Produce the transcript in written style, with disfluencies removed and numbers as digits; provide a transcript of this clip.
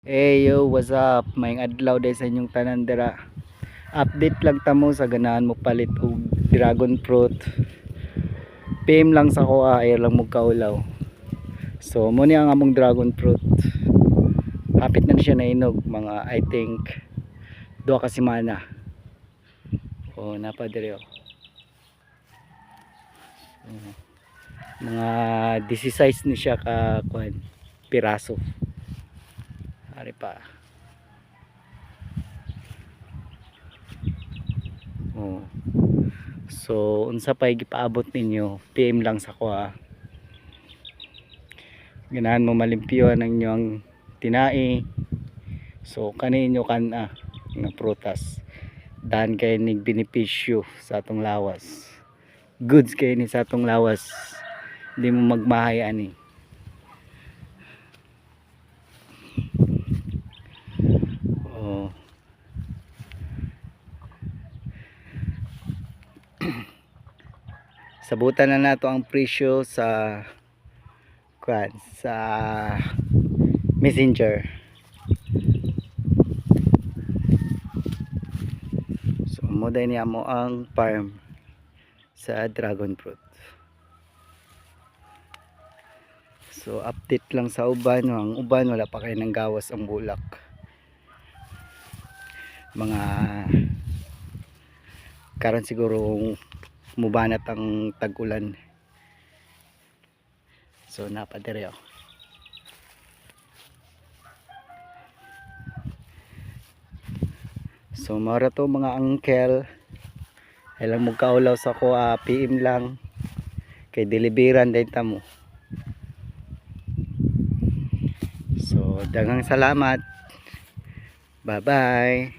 Hey yo, what's up? Mayong adlaw day sa inyong tanan dira. Update lang tamo sa ganahan mo palit og dragon fruit. PM lang sa ko air lang mo kaulaw. So mo ni ang among dragon fruit. Hapit na siya nainog mga I think 2 ka semana. Oh, napa diri oh. Mga 16 ni siya ka kuan piraso. Ari pa. Oh. So unsa pay gipaabot ninyo, PM lang sa ko ha. Ganahan mo malimpyuhan ang inyong tinai. So kaninyo kana nga prutas. Daan kay nig benepisyo sa atong lawas. Goods kay ni sa atong lawas. Di mo magmahay ani. Oh. Sabutan na nato ang presyo sa Messenger. So mo day niya mo ang farm sa dragon fruit. So update lang sa uban, ang uban wala pa kay nang gawas ang bulak. Mga karon siguro mubanat ang tag-ulan. So napadere oh. So mara to mga uncle. Ay lang mo kaulaw sa ko PM lang kay deliveran day tamo. So daghang salamat. Bye bye.